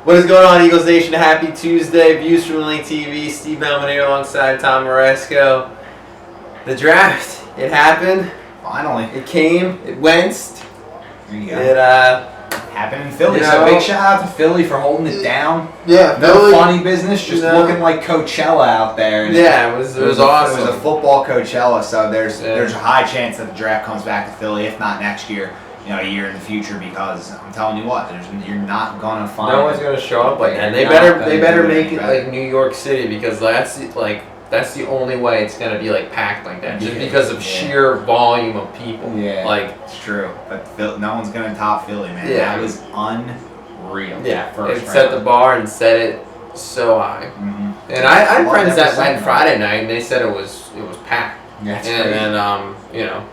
What is going on, Eagles Nation? Happy Tuesday. Views from Link TV. Steve Malmonero alongside Tom Moresco. The draft. It happened. Finally. It came. It went. There you go. It happened in Philly. So big shout out to Philly for holding it down. Yeah. No Philly, funny business. Just looking like Coachella out there. Yeah, it was awesome. It was a football Coachella. So there's a high chance that the draft comes back to Philly, if not next year. A year in the future, because I'm telling you what, you're not gonna find. No one's gonna show up like that. And they better make it like New York City, because that's the only way it's gonna be like packed like that, just because of sheer volume of people. Yeah, like it's true. But no one's gonna top Philly, man. Yeah, that was unreal. Yeah, first it set the bar and set it so high. Mm-hmm. And I had friends that went Friday night, and they said it was packed. Yeah, it's and crazy. then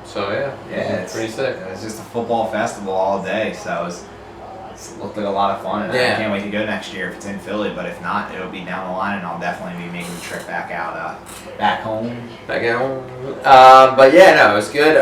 so it's pretty sick. It was just a football festival all day, so it looked like a lot of fun, and I can't wait to go next year if it's in Philly. But if not, it'll be down the line, and I'll definitely be making the trip back out, back home. But yeah, no, it was good.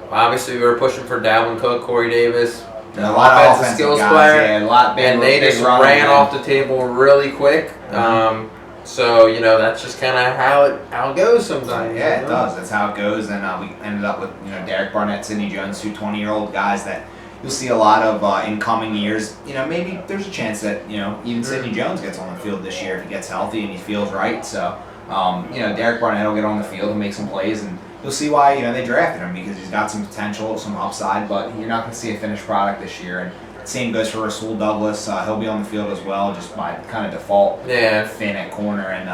Obviously, we were pushing for Dalvin Cook, Corey Davis. A lot of offensive skills guys, player, a lot big, and they just ran off the table really quick. Mm-hmm. So that's just kind of how it goes sometimes. Yeah, it does. That's how it goes. And we ended up with Derek Barnett, Sidney Jones, 2 20-year-old guys that you'll see a lot of in coming years. Maybe there's a chance that even Sidney Jones gets on the field this year if he gets healthy and he feels right. So Derek Barnett will get on the field and make some plays, and you'll see why they drafted him, because he's got some potential, some upside. But you're not going to see a finished product this year. And same goes for Rasul Douglas. He'll be on the field as well, just by kind of default. Yeah. Fin at corner, and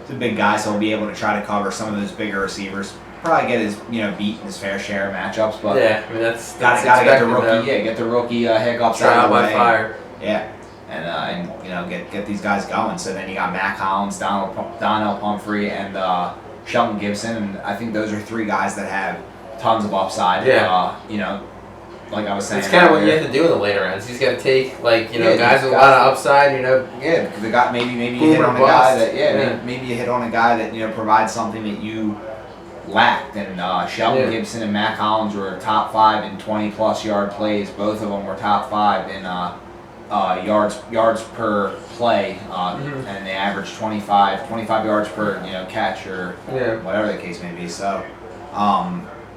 he's a big guy, so he'll be able to try to cover some of those bigger receivers. Probably get his beat in his fair share of matchups, but that's gotta get the rookie. Get the rookie hiccups out of the way. Trial by fire. Yeah, and get these guys going. So then you got Mac Hollins, Donnell Pumphrey, and Shelton Gibson, and I think those are 3 guys that have tons of upside. Yeah. Like I was saying, it's kind of what you have to do in the later rounds. He's got to take guys with a lot of upside. Yeah, because they got maybe you hit on a guy that maybe you hit on a guy that provides something that you lacked. And Shelton Gibson and Mac Hollins were top 5 in 20+ yard plays. Both of them were top 5 in yards per play, and they averaged 25 yards per catch, or whatever the case may be. So.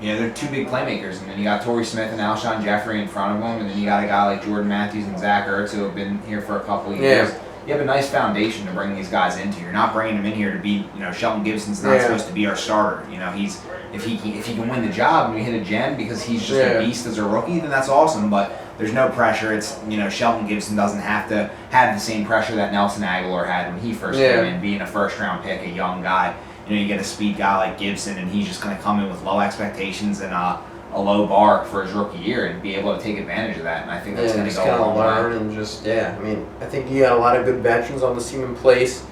They're 2 big playmakers, and then you got Torrey Smith and Alshon Jeffrey in front of them, and then you got a guy like Jordan Matthews and Zach Ertz, who have been here for a couple of years. You have a nice foundation to bring these guys into. You're not bringing them in here to be, Shelton Gibson's not supposed to be our starter. He's if he can win the job and we hit a gem because he's just a beast as a rookie, then that's awesome. But there's no pressure. It's Shelton Gibson doesn't have to have the same pressure that Nelson Aguilar had when he first came in, being a first-round pick, a young guy. You get a speed guy like Gibson, and he's just going to come in with low expectations and a low bar for his rookie year, and be able to take advantage of that. And I think that's going to go a long way. And I think you got a lot of good veterans on the team in place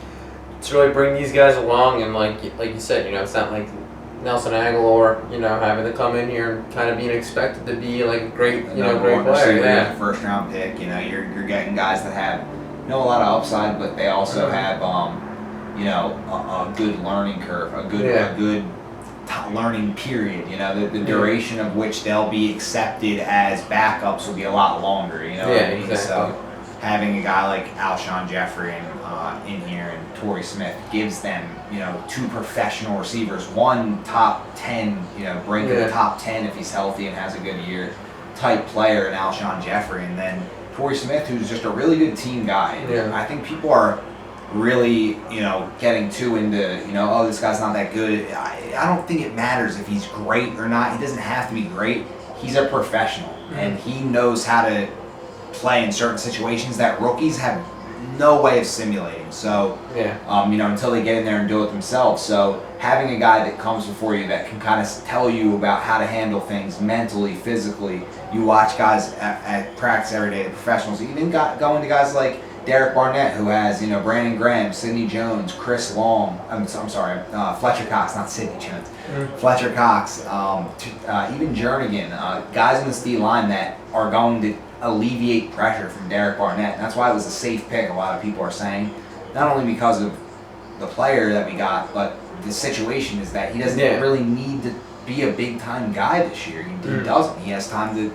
to really bring these guys along. And like you said, it's not like Nelson Aguilar, having to come in here and kind of being expected to be like a great, great player. First round pick. You're getting guys that have a lot of upside, but they also have a good learning curve, a good learning period. The duration of which they'll be accepted as backups will be a lot longer. Exactly. So having a guy like Alshon Jeffrey in here, and Torrey Smith gives them 2 professional receivers, 1 top 10, breaking the top 10 if he's healthy and has a good year, type player in Alshon Jeffrey, and then Torrey Smith, who's just a really good team guy. And I think people are really, getting too into, this guy's not that good. I don't think it matters if he's great or not. He doesn't have to be great. He's a professional, and he knows how to play in certain situations that rookies have no way of simulating. So, until they get in there and do it themselves. So, having a guy that comes before you that can kind of tell you about how to handle things mentally, physically. You watch guys at practice every day, the professionals. Even going to guys like Derek Barnett, who has, Brandon Graham, Sidney Jones, Chris Long, Fletcher Cox, not Sidney Jones, Fletcher Cox, even Jernigan, guys in this D-line that are going to alleviate pressure from Derek Barnett. And that's why it was a safe pick, a lot of people are saying. Not only because of the player that we got, but the situation is that he doesn't really need to be a big-time guy this year. He doesn't. He has time to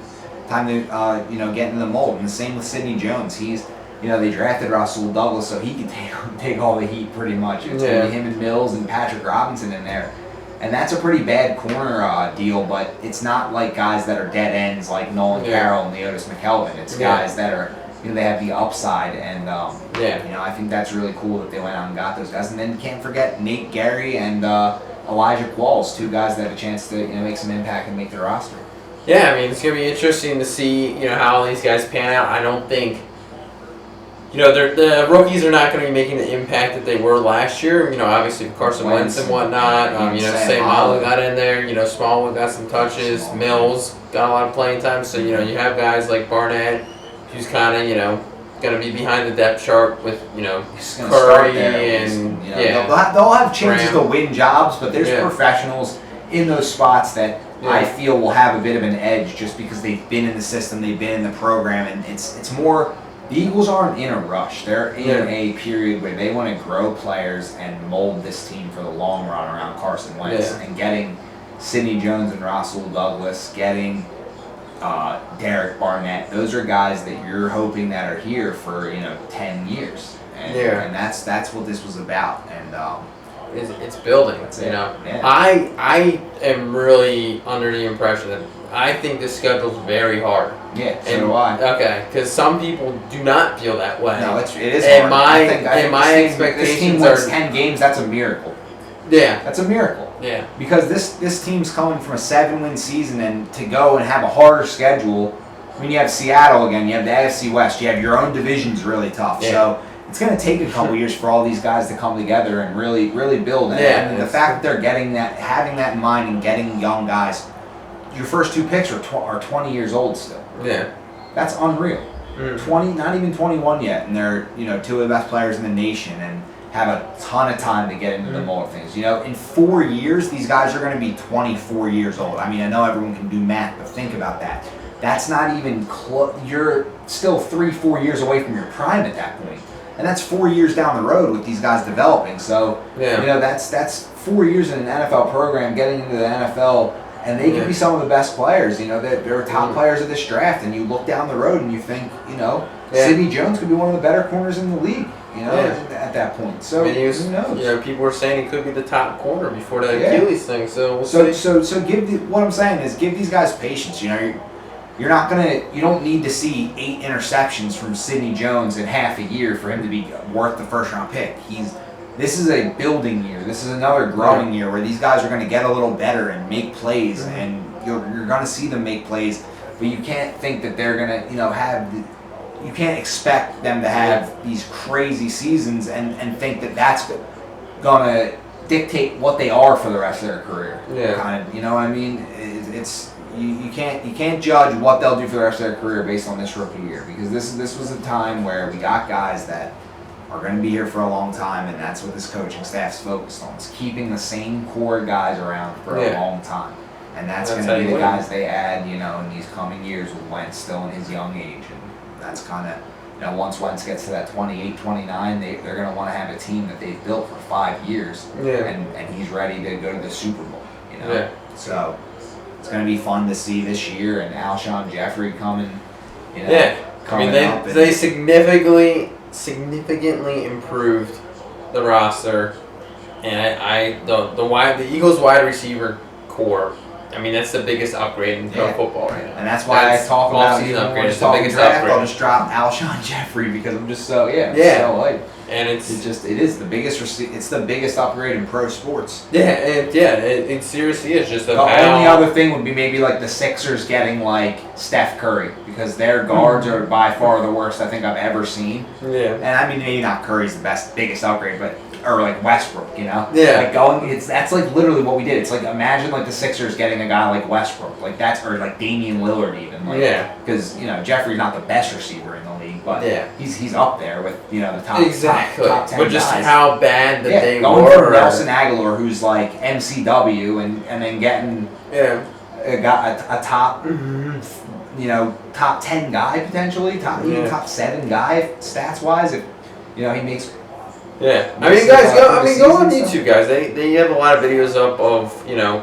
get into the mold. And the same with Sidney Jones. He's they drafted Rasul Douglas so he could take all the heat pretty much. It's going to be him and Mills and Patrick Robinson in there. And that's a pretty bad corner deal, but it's not like guys that are dead ends like Nolan Carroll and Leotis McKelvin. It's guys that are, they have the upside, and I think that's really cool that they went out and got those guys. And then you can't forget Nate Gary and Elijah Qualls, two guys that have a chance to make some impact and make the roster. Yeah, I mean, it's going to be interesting to see how all these guys pan out. I don't think the rookies are not going to be making the impact that they were last year. Obviously Carson Wentz and whatnot. Seumalo got in there. Smallwood got some touches. Mills got a lot of playing time. So you have guys like Barnett, who's kind of going to be behind the depth chart with Curry and they'll have chances to win jobs, but there's professionals in those spots that I feel will have a bit of an edge just because they've been in the system, they've been in the program, and it's more. The Eagles aren't in a rush. They're in a period where they want to grow players and mold this team for the long run around Carson Wentz. And getting Sidney Jones and Rasul Douglas, getting Derek Barnett, those are guys that you're hoping that are here for 10 years. And that's what this was about. And it's building. I am really under the impression that I think this schedule's very hard. Yeah, so do I. Okay, because some people do not feel that way. No, it is hard. I think my expectations this team wins 10 games, that's a miracle. Yeah. That's a miracle. Yeah. Because this team's coming from a 7-win season, and to go and have a harder schedule, you have Seattle again, you have the AFC West, you have your own division's really tough. Yeah. So it's going to take a couple years for all these guys to come together and really build. And the fact that they're having that in mind and getting young guys, your first two picks are 20 years old still. Yeah. That's unreal. 20, not even 21 yet, and they're two of the best players in the nation and have a ton of time to get into the mold of things. In 4 years, these guys are going to be 24 years old. I mean, I know everyone can do math, but think about that. That's not even close. You're still 3-4 years away from your prime at that point. And that's 4 years down the road with these guys developing. So, that's 4 years in an NFL program, getting into the NFL, and they can be some of the best players. They're top players of this draft, and you look down the road and you think, Sidney Jones could be one of the better corners in the league, at that point. So, who knows? People were saying he could be the top corner before the Achilles thing. So, what I'm saying is give these guys patience. You don't need to see 8 interceptions from Sidney Jones in half a year for him to be worth the first round pick. This is a building year. This is another growing year where these guys are going to get a little better and make plays, and you're going to see them make plays. But you can't think that they're going to you can't expect them to have these crazy seasons and think that that's going to dictate what they are for the rest of their career. Yeah. Kind of, what I mean? You can't judge what they'll do for the rest of their career based on this rookie year, because this was a time where we got guys that are going to be here for a long time, and that's what this coaching staff's focused on. It's keeping the same core guys around for a long time, and that's going to be the guys they add, in these coming years with Wentz still in his young age, and that's kind of, once Wentz gets to that 28, 29, they're going to want to have a team that they've built for 5 years, and he's ready to go to the Super Bowl, So it's going to be fun to see this year, and Alshon Jeffrey coming, they significantly improved the roster, and the Eagles wide receiver core. I mean, that's the biggest upgrade in pro football right now. And that's why I talk about it. It's the biggest upgrade. I'll just drop Alshon Jeffrey because I'm just so hyped. And it is the biggest. It's the biggest upgrade in pro sports. It seriously is. Just the only other thing would be maybe like the Sixers getting like Steph Curry, because their guards are by far the worst I think I've ever seen. Yeah. And I mean, maybe not Curry's the biggest upgrade, but or like Westbrook, Yeah. Like that's like literally what we did. It's like imagine like the Sixers getting a guy like Westbrook, like that's, or like Damian Lillard even, because Jeffrey's not the best receiver in the league, but he's up there with the top top 10 but just guys. How bad that they going were. From Nelson Aguilar, who's like MCW, and then getting a top top 10 guy potentially, top 7 guy stats wise, if he makes Yeah, I mean, guys, go on YouTube, guys. They have a lot of videos up of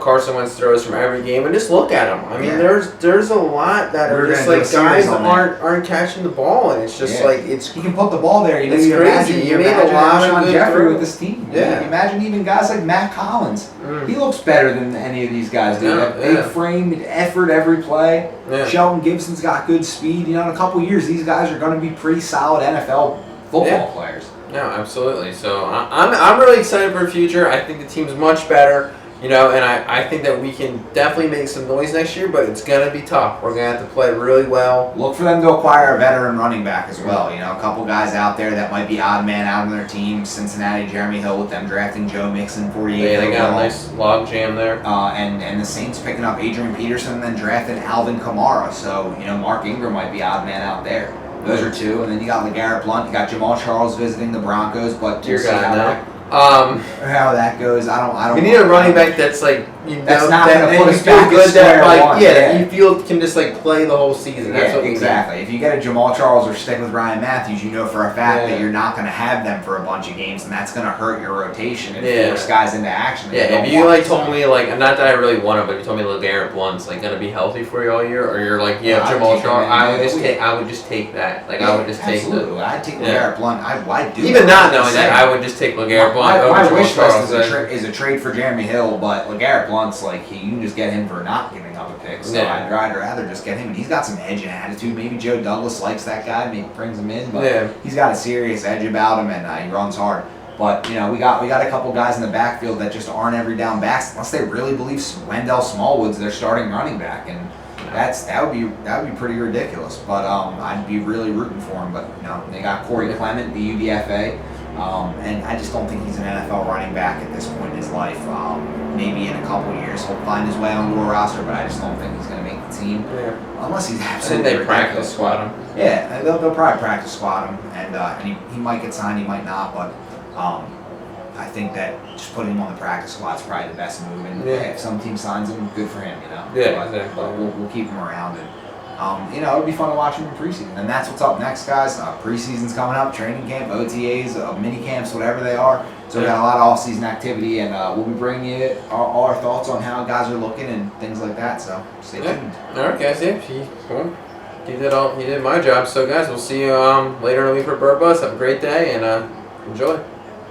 Carson Wentz throws from every game, and just look at them. I mean, there's a lot that are just like guys aren't catching the ball, and it's just like he can put the ball there. It's crazy. You made a lot of good Jeffrey throws with this team. Yeah, imagine even guys like Matt Collins. He looks better than any of these guys do. That big frame, effort every play. Yeah. Shelton Gibson's got good speed. In a couple years, these guys are going to be pretty solid NFL football players. No, absolutely. So I'm really excited for the future. I think the team's much better, and I think that we can definitely make some noise next year, but it's going to be tough. We're going to have to play really well. Look for them to acquire a veteran running back as well. A couple guys out there that might be odd man out on their team. Cincinnati, Jeremy Hill with them drafting Joe Mixon, 48. Yeah, they got a nice log jam there. And the Saints picking up Adrian Peterson and then drafted Alvin Kamara. So, Mark Ingram might be odd man out there. Those are two, and then you got LeGarrette Blount, you got Jamal Charles visiting the Broncos, but dear God, how that goes, I don't. We need a running back that's like that's not going to put us feel back good that one. You feel can just like play the whole season. That's what we exactly. need. If you get a Jamal Charles or stick with Ryan Matthews, you know for a fact that you're not going to have them for a bunch of games, and that's going to hurt your rotation and force guys into action. Yeah, if you told me not that I really want him, but you told me LeGarrette Blount's going to be healthy for you all year, or you're Jamal Charles, I would just take that. I would just take the. I'd take LeGarrette Blount. I'd do even not knowing that, I would just take LeGarrette Blount over my Jamal wish Charles. list is a trade for Jeremy Hill, but LeGarrette Blount's you can just get him for not giving up a pick. So I'd rather just get him. And he's got some edge and attitude. Maybe Joe Douglas likes that guy, maybe brings him in, but he's got a serious edge about him, and he runs hard. But we got a couple guys in the backfield that just aren't every down backs unless they really believe Wendell Smallwood's their starting running back, and that would be pretty ridiculous. But I'd be really rooting for him. But they got Corey Clement, the UDFA. And I just don't think he's an NFL running back at this point in his life. Maybe in a couple of years he'll find his way onto a roster, but I just don't think he's going to make the team. Unless he's absolutely they practice squad him. Yeah, they'll probably practice squad him, and he might get signed, he might not, but I think that just putting him on the practice squad is probably the best move. And if some team signs him, good for him, exactly. But we'll keep him around. And it would be fun to watch him in preseason. And that's what's up next, guys. Preseason's coming up, training camp, OTAs, mini camps, whatever they are. So we got a lot of off-season activity, and we'll be bringing you all our thoughts on how guys are looking and things like that. So stay tuned. All right, guys. He did my job. So guys, we'll see you later in the week for Bird Bus. Have a great day and enjoy.